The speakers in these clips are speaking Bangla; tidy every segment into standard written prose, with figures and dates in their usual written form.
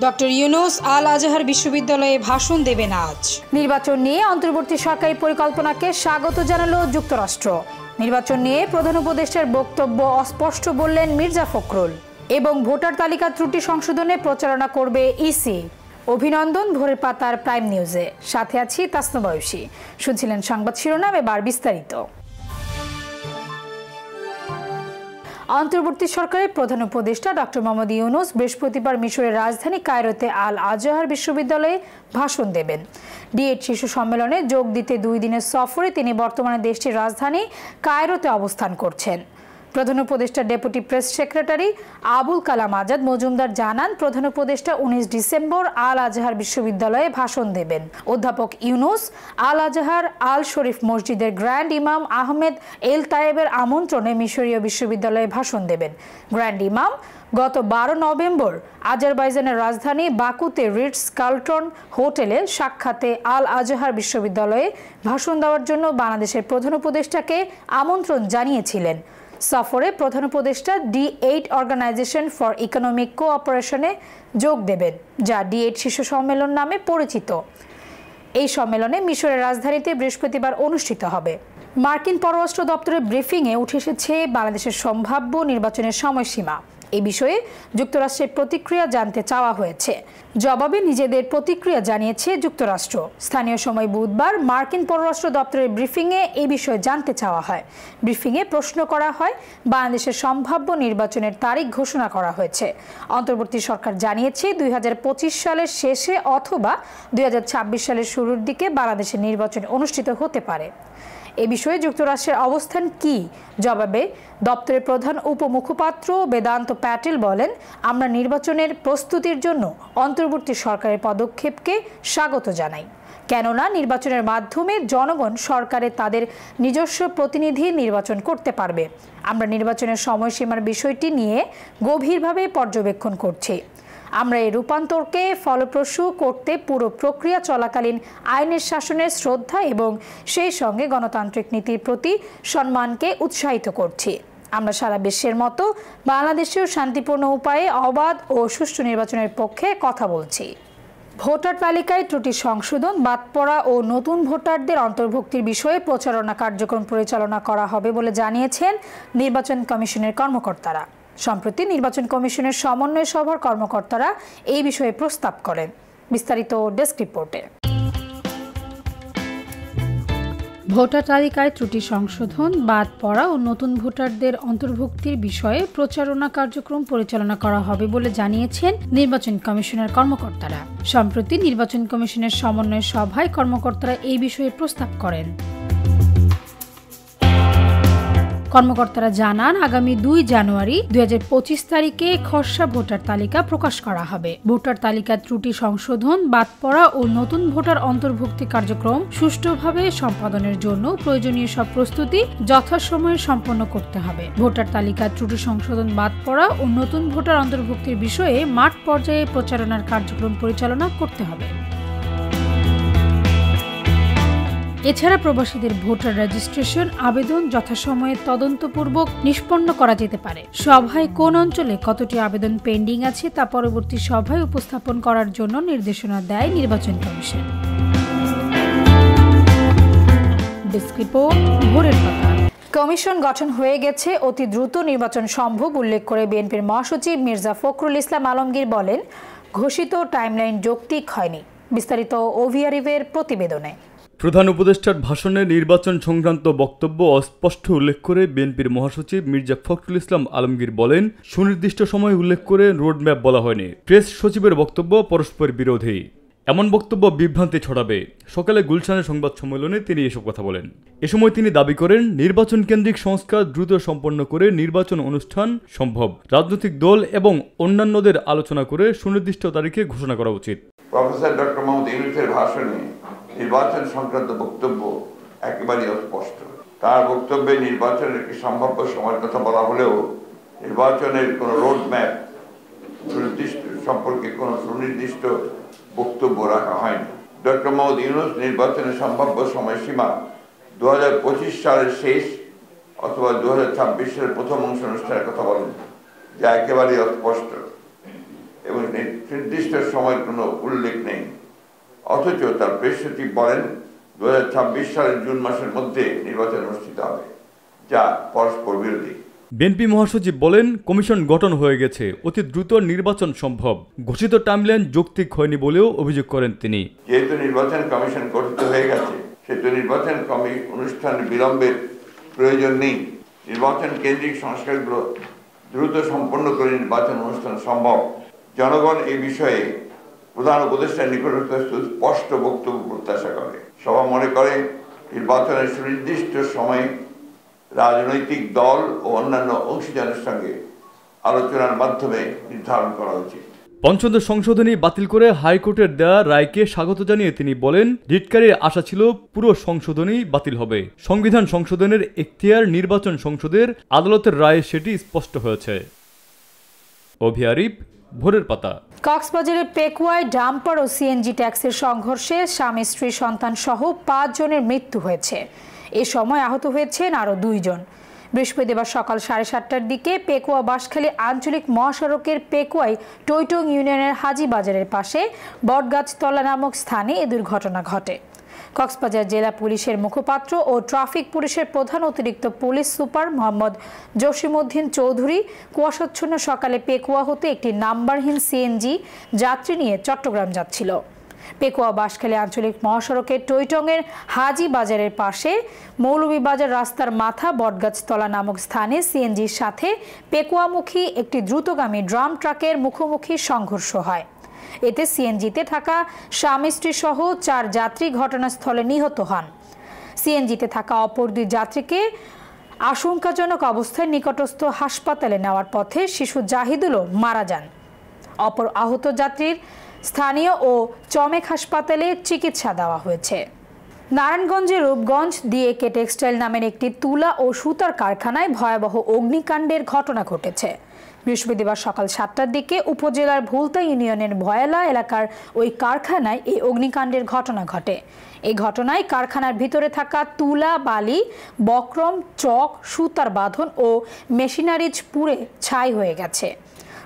ডক্টর ইউনূস আল আজহার বিশ্ববিদ্যালয়ে ভাষণ দেবেন আজ। নির্বাচন নিয়ে অন্তর্বর্তী সরকারি পরিকল্পনাকে স্বাগত জানালো যুক্তরাষ্ট্র। নির্বাচন নিয়ে প্রধান উপদেষ্টার বক্তব্য অস্পষ্ট বললেন মির্জা ফখরুল। এবং ভোটার তালিকা ত্রুটি সংশোধনে প্রচারণা করবে ইসি। অভিনন্দন ভোরের পাতার প্রাইম নিউজে, সাথে আছি তাসনু বয়সী। শুনছিলেন সংবাদ শিরোনাম, এবার বিস্তারিত। অন্তর্বর্তী সরকারের প্রধান উপদেষ্টা ডক্টর মোহাম্মদ ইউনূস বৃহস্পতিবার মিশরের রাজধানী কায়রোতে আল আজহার বিশ্ববিদ্যালয়ে ভাষণ দেবেন। ডি8 শীর্ষ সম্মেলনে যোগ দিতে 2 দিনের সফরে তিনি বর্তমানে দেশটির রাজধানী কায়রোতে অবস্থান করছেন। প্রধান উপদেষ্টার deputy press secretary Abul Kalam Azad Majumdar জানান, প্রধান উপদেষ্টা 19 ডিসেম্বর আল আজহার বিশ্ববিদ্যালয়ে ভাষণ দেবেন। অধ্যাপক ইউনূস আল আজহার আল শরীফ মসজিদের গ্র্যান্ড ইমাম আহমেদ এল তায়েবের আমন্ত্রণে মিশরীয় বিশ্ববিদ্যালয়ে ভাষণ দেবেন। গ্র্যান্ড ইমাম গত 12 নভেম্বর আজারবাইজানের রাজধানী বাকুতে রিটস কার্লটন হোটেলে সাক্ষাতে আল আজহার বিশ্ববিদ্যালয়ে ভাষণ দেওয়ার জন্য বাংলাদেশের প্রধান উপদেষ্টাকে আমন্ত্রণ জানিয়েছিলেন। সফরে প্রধান উপদেষ্টা ডি8 অর্গানাইজেশন ফর ইকোনমিক কোঅপারেশনে যোগ দেবেন, যা ডি8 শীর্ষ সম্মেলন নামে পরিচিত। এই সম্মেলনে মিশরের রাজধানীতে বৃহস্পতিবার অনুষ্ঠিত হবে। মার্কিন পররাষ্ট্র দপ্তরের ব্রিফিংয়ে উঠে এসেছে বাংলাদেশের সম্ভাব্য নির্বাচনের সময়সীমা। এই বিষয়ে যুক্তরাষ্ট্রের প্রতিক্রিয়া জানতে চাওয়া হয়েছে। জবাবে নিজেদের প্রতিক্রিয়া জানিয়েছে যুক্তরাষ্ট্র। স্থানীয় সময় বুধবার মার্কিন পররাষ্ট্র দপ্তরের ব্রিফিংয়ে এই বিষয়ে জানতে চাওয়া হয়। ব্রিফিংয়ে প্রশ্ন করা হয়, বাংলাদেশের সম্ভাব্য নির্বাচনের তারিখ ঘোষণা করা হয়েছে। অন্তর্বর্তী সরকার জানিয়েছে 2025 সালের শেষে অথবা 2026 সালের শুরুর দিকে বাংলাদেশের নির্বাচন অনুষ্ঠিত হতে পারে। এ বিষয়ে যুক্তরাষ্ট্রের অবস্থান কি? জবাবে দপ্তরের প্রধান উপমুখপাত্র বেদান্ত প্যাটেল বলেন, আমরা নির্বাচনের প্রস্তুতির জন্য অন্তর্বর্তী সরকারের পদক্ষেপকে স্বাগত জানাই। কেননা নির্বাচনের মাধ্যমে জনগণ সরকারে তাদের নিজস্ব প্রতিনিধি নির্বাচন করতে পারবে। আমরা নির্বাচনের সময়সীমার বিষয়টি নিয়ে গভীরভাবে পর্যবেক্ষণ করছি। আমরা এই রূপান্তরকে ফলপ্রসূ করতে পুরো প্রক্রিয়া চলাকালীন আইনের শাসনের শ্রদ্ধা এবং সেই সঙ্গে গণতান্ত্রিক নীতির প্রতি সম্মানকে উৎসাহিত করছি। আমরা সারা বিশ্বের মতো বাংলাদেশেও শান্তিপূর্ণ উপায়ে অবাধ ও সুষ্ঠু নির্বাচনের পক্ষে কথা বলছি। ভোটার তালিকায় ত্রুটি সংশোধন, বাদ পড়া ও নতুন ভোটারদের অন্তর্ভুক্তির বিষয়ে প্রচারণা কার্যক্রম পরিচালনা করা হবে বলে জানিয়েছেন নির্বাচন কমিশনের কর্মকর্তারা। সম্প্রতি নির্বাচন কমিশনের সমন্বয় সভার কর্মকর্তারা এই বিষয়ে প্রস্তাব করেন। বিস্তারিত ডেস্ক রিপোর্টে। ভোটার তালিকায় ত্রুটি সংশোধন, বাদ পড়া ও নতুন ভোটারদের অন্তর্ভুক্তির বিষয়ে প্রচারণা কার্যক্রম পরিচালনা করা হবে বলে জানিয়েছেন নির্বাচন কমিশনের কর্মকর্তারা। সম্প্রতি নির্বাচন কমিশনের সমন্বয় সভায় কর্মকর্তারা এই বিষয়ে প্রস্তাব করেন। কর্মকর্তারা জানান, আগামী 2 জানুয়ারি 2025 তারিখে খসড়া ভোটার তালিকা প্রকাশ করা হবে। ভোটার তালিকার ত্রুটি সংশোধন, বাদ পড়া ও নতুন ভোটার অন্তর্ভুক্তি কার্যক্রম সুষ্ঠুভাবে সম্পাদনের জন্য প্রয়োজনীয় সব প্রস্তুতি যথাসময়ে সম্পন্ন করতে হবে। ভোটার তালিকার ত্রুটি সংশোধন, বাদ পড়া ও নতুন ভোটার অন্তর্ভুক্তির বিষয়ে মাঠ পর্যায়ে প্রচারণার কার্যক্রম পরিচালনা করতে হবে। এছাড়া প্রবাসীদের ভোটার রেজিস্ট্রেশন আবেদন যথাসময়ে তদন্তপূর্বক নিষ্পন্ন করা যেতে পারে। সভায় কোন অঞ্চলে কতটি আবেদন পেন্ডিং আছে তা পরবর্তী সভায় উপস্থাপন করার জন্য নির্দেশনা দেয় নির্বাচন কমিশন। ডেস্ক রিপোর্ট, ভোরের পাতা। কমিশন গঠন হয়ে গেছে, অতি দ্রুত নির্বাচন সম্ভব উল্লেখ করে বিএনপির মহাসচিব মির্জা ফখরুল ইসলাম আলমগীর বলেন, ঘোষিত টাইমলাইন যৌক্তিক হয়নি। বিস্তারিত ওভিআরিভের প্রতিবেদনে। প্রধান উপদেষ্টার ভাষণে নির্বাচন সংক্রান্ত বক্তব্য অস্পষ্ট উল্লেখ করে বিএনপির মহাসচিব মির্জা ফখরুল ইসলাম আলমগীর বলেন, সুনির্দিষ্ট সময় উল্লেখ করে রোডম্যাপ বলা হয়নি। প্রেস সচিবের বক্তব্য পরস্পর বিরোধী। এমন বক্তব্য বিভ্রান্তি ছড়াবে। সকালে গুলশানের সংবাদ সম্মেলনে তিনি এসব কথা বলেন। এ সময় তিনি দাবি করেন, নির্বাচন কেন্দ্রিক সংস্কার দ্রুত সম্পন্ন করে নির্বাচন অনুষ্ঠান সম্ভব। রাজনৈতিক দল এবং অন্যান্যদের আলোচনা করে সুনির্দিষ্ট তারিখে ঘোষণা করা উচিত। প্রফেসর ডক্টর মোহাম্মদ ইউনূসের ভাষণে নির্বাচন সংক্রান্ত বক্তব্য একেবারেই অস্পষ্ট। তার বক্তব্যে নির্বাচনের একটি সম্ভাব্য সময়ের কথা বলা হলেও নির্বাচনের কোনো রোড ম্যাপ সম্পর্কে কোনো সুনির্দিষ্ট বক্তব্য রাখা হয়নি। ডক্টর মোহাম্মদ ইউনূস নির্বাচনের সম্ভাব্য সময়সীমা 2025 সালের শেষ অথবা 2026 সালের প্রথম অংশ অনুষ্ঠানের কথা বলেন, যা একেবারেই অস্পষ্ট। এবং নির্দিষ্ট সময়ের কোনো উল্লেখ নেই। অথচ তার প্রেস সচিব বলেন 2026 সালের জুন মাসের মধ্যে নির্বাচন অনুষ্ঠিত হবে, যা পরস্পর বিরোধী। বিএনপি মহাসচিব বলেন, কমিশন গঠন হয়ে গেছে, অতি দ্রুত নির্বাচন সম্ভব। ঘোষিত টাইমলাইন যৌক্তিক হয়নি বলেও অভিযোগ করেন তিনি। যেহেতু নির্বাচন কমিশন গঠিত হয়ে গেছে, সেহেতু নির্বাচন অনুষ্ঠানের বিলম্বের প্রয়োজন নেই। নির্বাচন কেন্দ্রিক সংস্কারগুলো দ্রুত সম্পন্ন করে নির্বাচন অনুষ্ঠান সম্ভব। জনগণ এই বিষয়ে প্রধান উপদেষ্টার নিকট হতে স্পষ্ট বক্তব্য প্রত্যাশা করে। সভা মনে করে নির্বাচনের সুনির্দিষ্ট সময়ে রাজনৈতিক দল ও অন্যান্য অংশীদারের সঙ্গে আলোচনার মাধ্যমে নির্ধারণ করা উচিত। পঞ্চদশ সংশোধনী বাতিল করে হাইকোর্টের দেওয়া রায়কে স্বাগত জানিয়ে তিনি বলেন, রিটকারীর আশা ছিল পুরো সংশোধনী বাতিল হবে। সংবিধান সংশোধনের এখতিয়ার নির্বাচন সংসদের, আদালতের রায়ে সেটি স্পষ্ট হয়েছে। অভি আরিফ, ভোরের পাতা। কক্সবাজারের পেকুয়ায় ডাম্পার ও সিএনজি ট্যাক্সির সংঘর্ষে স্বামী স্ত্রী সন্তান সহ 5 জনের মৃত্যু হয়েছে। এ সময় আহত হয়েছেন আরও 2 জন। বৃহস্পতিবার সকাল 7:30টার দিকে পেকুয়া বাঁশখালী আঞ্চলিক মহাসড়কের পেকুয়ায় টৈটং ইউনিয়নের হাজি বাজারের পাশে বটগাছতলা নামক স্থানে এ দুর্ঘটনা ঘটে। কক্সবাজার জেলা পুলিশের মুখপাত্র ও ট্রাফিক পুলিশের প্রধান অতিরিক্ত পুলিশ সুপার মোহাম্মদ জসিমউদ্দিন চৌধুরী কুয়াশাচ্ছন্ন সকালে পেকুয়া হতে একটি নাম্বারহীন সিএনজি যাত্রী নিয়ে চট্টগ্রাম যাচ্ছিল। পেকুয়া বাঁশখালী আঞ্চলিক মহাসড়কের টৈটংয়ের হাজি বাজারের পাশে মৌলভীবাজার রাস্তার মাথা বটগাছতলা নামক স্থানে সিএনজির সাথে পেকুয়ামুখী একটি দ্রুতগামী ড্রাম ট্রাকের মুখোমুখি সংঘর্ষ হয়। এতে সিএনজিতে থাকা স্বামী স্ত্রী সহ 4 যাত্রী ঘটনাস্থলে নিহত হন। সিএনজিতে থাকা অপর 2 যাত্রীকে আশঙ্কাজনক অবস্থায় নিকটস্থ হাসপাতালে নেওয়ার পথে শিশু জাহিদুলও মারা যান। অপর আহত যাত্রীর স্থানীয় ও চমেক হাসপাতালে চিকিৎসা দেওয়া হয়েছে। নারায়ণগঞ্জের রূপগঞ্জ ডিএকে টেক্সটাইল নামের একটি তুলা ও সুতার কারখানায় ভয়াবহ অগ্নিকাণ্ডের ঘটনা ঘটেছে। বৃহস্পতিবার সকাল 7টার দিকে উপজেলার ভুলতা ইউনিয়নের ভয়ালা এলাকার ওই কারখানায় এই অগ্নিকাণ্ডের ঘটনা ঘটে। এই ঘটনায় কারখানার ভিতরে থাকা তুলা, বালি, বক্রম, চক, সুতার বাঁধন ও মেশিনারিজ পুড়ে ছাই হয়ে গেছে।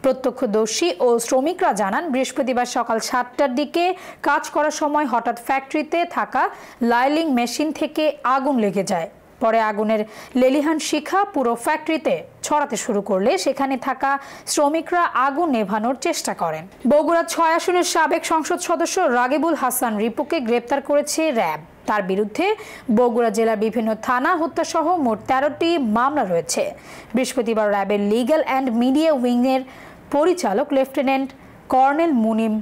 প্রত্যক্ষদর্শী ও শ্রমিকরা জানান, বৃহস্পতিবার সকাল 7টার দিকে কাজ করার সময় হঠাৎ ফ্যাক্টরিতে থাকা লাইলিং মেশিন থেকে আগুন লেগে যায়। পরে আগুনের লেলিহান শিখা পুরো ফ্যাক্টরিতে ছড়াতে শুরু করলে সেখানে থাকা শ্রমিকরা আগুন নেভানোর চেষ্টা করেন। বগুড়া 6 আসনের সাবেক সংসদ সদস্য রাগিবুল হাসান রিপুকে গ্রেপ্তার করেছে র্যাব। তার বিরুদ্ধে বগুড়া জেলার বিভিন্ন থানা হত্যাসহ মোট 13টি মামলা রয়েছে। বৃহস্পতিবার র্যাবের লিগ্যাল অ্যান্ড মিডিয়া উইংয়ের পরিচালক লেফটেন্যান্ট কর্নেল মুনিম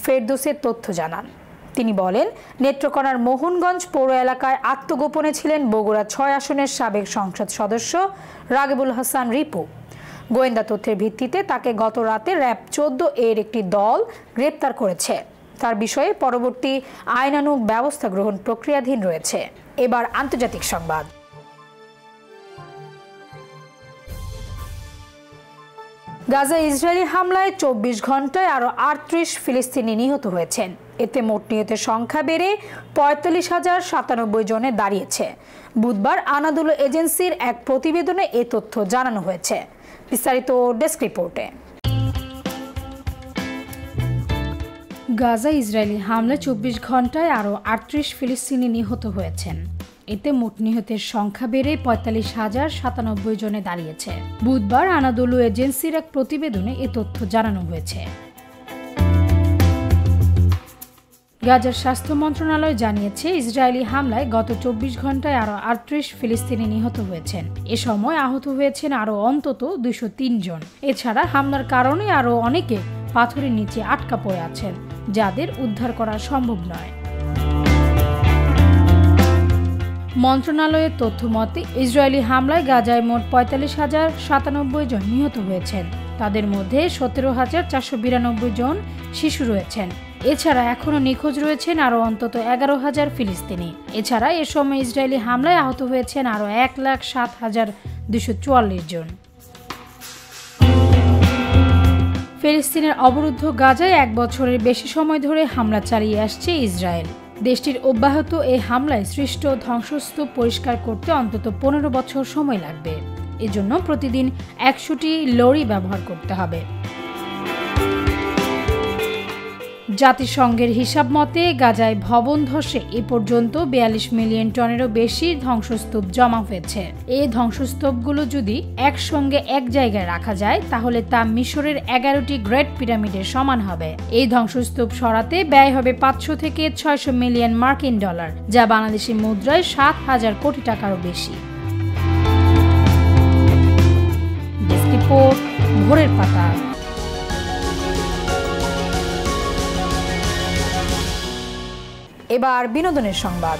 ফেরদৌসের তথ্য জানান। তিনি বলেন, নেত্রকোনার মোহনগঞ্জ পৌর এলাকায় আত্মগোপনে ছিলেন বগুড়া 6 আসনের সাবেক সংসদ সদস্য রাগিবুল হাসান রিপু। গোয়েন্দা তথ্যের ভিত্তিতে তাকে গত রাতে র্যাব 14 এর একটি দল গ্রেপ্তার করেছে। তার বিষয়ে পরবর্তী আইনানুগ ব্যবস্থা গ্রহণ প্রক্রিয়াধীন রয়েছে। এবার আন্তর্জাতিক সংবাদ। গাজা ইসরায়েলি হামলায় 24 ঘন্টায় আরও 38 ফিলিস্তিনি নিহত হয়েছেন। এতে মোট নিহতের সংখ্যা বেড়ে 45,097 জনে দাঁড়িয়েছে। বুধবার আনাদুলু এজেন্সির এক প্রতিবেদনে এ তথ্য জানানো হয়েছে। বিস্তারিত ডেস্ক রিপোর্টে। গাজা ইসরায়েলি হামলায় 24 ঘন্টায় আরও 38 ফিলিস্তিনি নিহত হয়েছেন। এতে মোট নিহতের সংখ্যা বেড়ে 45,097 জনে দাঁড়িয়েছে। বুধবার আনাদোলু এজেন্সির এক প্রতিবেদনে এ তথ্য জানানো হয়েছে। গাজার স্বাস্থ্য মন্ত্রণালয় জানিয়েছে, ইসরায়েলি হামলায় গত 24 ঘন্টায় আরও 38 ফিলিস্তিনি নিহত হয়েছেন। এ সময় আহত হয়েছেন আরও অন্তত 203 জন। এছাড়া হামলার কারণে আরও অনেকে পাথরের নিচে আটকা পড়ে আছেন, যাদের উদ্ধার করা সম্ভব নয়। মন্ত্রণালয়ের তথ্য মতে, ইসরায়েলি হামলায় গাজায় মোট 45,097 জন নিহত হয়েছেন। তাদের মধ্যে 17,492 জন শিশু রয়েছেন। এছাড়া এখনও নিখোঁজ রয়েছেন আরও অন্তত 11,000 ফিলিস্তিনি। এছাড়া এ সময় ইসরায়েলি হামলায় আহত হয়েছেন আরও 1,07,244 জন। ফিলিস্তিনের অবরুদ্ধ গাজায় 1 বছরের বেশি সময় ধরে হামলা চালিয়ে আসছে ইসরায়েল। দেশটির অব্যাহত এই হামলায় সৃষ্ট ধ্বংসস্তূপ পরিষ্কার করতে অন্তত 15 বছর সময় লাগবে। এজন্য প্রতিদিন 100টি লরি ব্যবহার করতে হবে। জাতিসংঘের হিসাব মতে গাজায় ভবন ধসে এ পর্যন্ত ৪২ মিলিয়ন টনেরও বেশি ধ্বংসস্তূপ জমা হয়েছে। এই ধ্বংসস্তূপগুলো যদি একসঙ্গে এক জায়গায় রাখা যায় তাহলে তা মিশরের ১১টি গ্রেট পিরামিডের সমান হবে। এই ধ্বংসস্তূপ সরাতে ব্যয় হবে ৫০০ থেকে ৬০০ মিলিয়ন মার্কিন ডলার, যা বাংলাদেশি মুদ্রায় ৭,০০০ কোটি টাকারও বেশি। ডেস্ক রিপোর্ট, ভোরের পাতা। এবার বিনোদনের সংবাদ।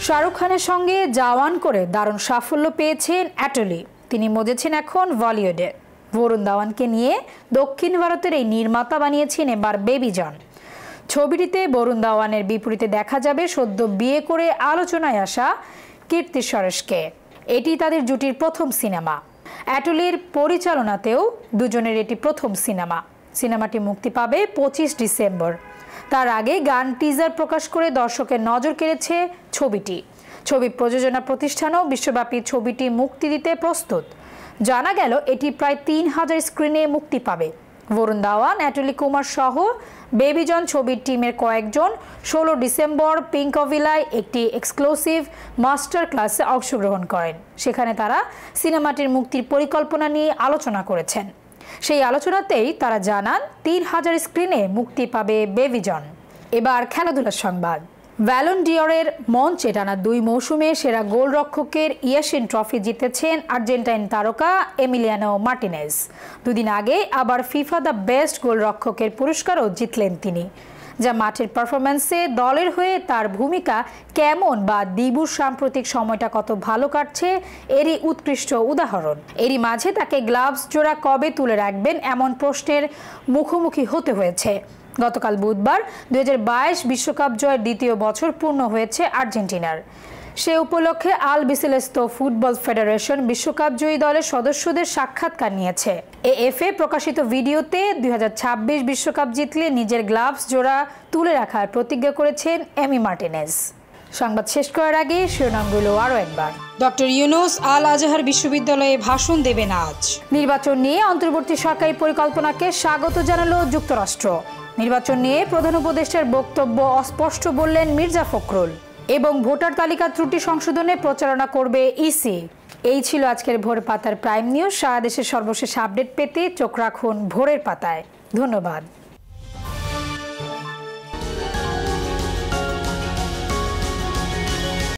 শাহরুখ খানের সঙ্গে জওয়ান করে দারুণ সাফল্য পেয়েছেন অ্যাটলি। তিনি মজেছেন এখন বলিউডে। বরুণ ধাওয়ানকে নিয়ে দক্ষিণ ভারতের এই নির্মাতা বানিয়েছেন এবার বেবি জন। ছবিটিতে বরুণ ধাওয়ানের বিপরীতে দেখা যাবে সদ্য বিয়ে করে আলোচনায় আসা কীর্তি সুরেশকে। এটি তাদের জুটির প্রথম সিনেমা। অ্যাটলির পরিচালনাতেও দুজনের এটি প্রথম সিনেমা। সিনেমাটি মুক্তি পাবে ২৫ ডিসেম্বর। তার আগে গান টিজার প্রকাশ করে দর্শকের নজর কেড়েছে ছবিটি। ছবি প্রযোজনা প্রতিষ্ঠানও বিশ্বব্যাপী ছবিটি মুক্তি দিতে প্রস্তুত। জানা গেল এটি প্রায় ৩,০০০ স্ক্রিনে মুক্তি পাবে। বরুণ ধাওয়ান, অ্যাটলি কুমার সহ বেবি জন ছবির টিমের কয়েকজন ১৬ ডিসেম্বর পিঙ্কভিলায় একটি এক্সক্লুসিভ মাস্টার ক্লাসে অংশগ্রহণ করেন। সেখানে তারা সিনেমাটির মুক্তির পরিকল্পনা নিয়ে আলোচনা করেছেন। সেই আলোচনাতেই তারা জানান ৩,০০০ স্ক্রিনে মুক্তি পাবে বেবি জন। এবার খেলাধুলার সংবাদ। ব্যালন ডিওরের মঞ্চে টানা ২ মৌসুমে সেরা গোলরক্ষকের ইয়াসিন ট্রফি জিতেছেন আর্জেন্টাইন তারকা এমিলিয়ানো মার্টিনেজ। দুদিন আগে আবার ফিফা দ্য বেস্ট গোলরক্ষকের পুরস্কারও জিতলেন তিনি, যা মাঠের পারফরম্যান্সে দলের হয়ে তার ভূমিকা কেমন বা দিবুর সাম্প্রতিক সময়টা কত ভালো কাটছে এরই উৎকৃষ্ট উদাহরণ। এরই মাঝে তাকে গ্লাভস জোড়া কবে তুলে রাখবেন এমন প্রশ্নের মুখোমুখি হতে হয়েছে। গতকাল বুধবার ২০২২ বিশ্বকাপ জয়ের দ্বিতীয় বছর পূর্ণ হয়েছে আর্জেন্টিনার। সে উপলক্ষে আল বিসেলেস্তো ফুটবল ফেডারেশন বিশ্বকাপ জয়ী দলের সদস্যদের সাক্ষাৎকার নিয়েছে। এএফএ প্রকাশিত ভিডিওতে ২০২৬ বিশ্বকাপ জিতলে নিজের গ্লাভস জোড়া তুলে রাখার প্রতিজ্ঞা করেছেন এমি মার্টিনেজ। সংবাদ শেষ করার আগে শিরোনামগুলো আরও একবার। ডক্টর ইউনূস আল আজহার বিশ্ববিদ্যালয়ে ভাষণ দেবেন আজ। নির্বাচন নিয়ে অন্তর্বর্তী সরকারি পরিকল্পনাকে স্বাগত জানালো যুক্তরাষ্ট্র। নির্বাচন নিয়ে প্রধান উপদেষ্টার বক্তব্য অস্পষ্ট বললেন মির্জা ফখরুল। এবং ভোটার তালিকা ত্রুটি সংশোধনে প্রচারণা করবে ইসি। এই ছিল আজকের ভোর পাতার প্রাইম নিউজ। সারা দেশের সর্বশেষ আপডেট পেতে চোখ রাখুন ভোরের পাতায়। ধন্যবাদ।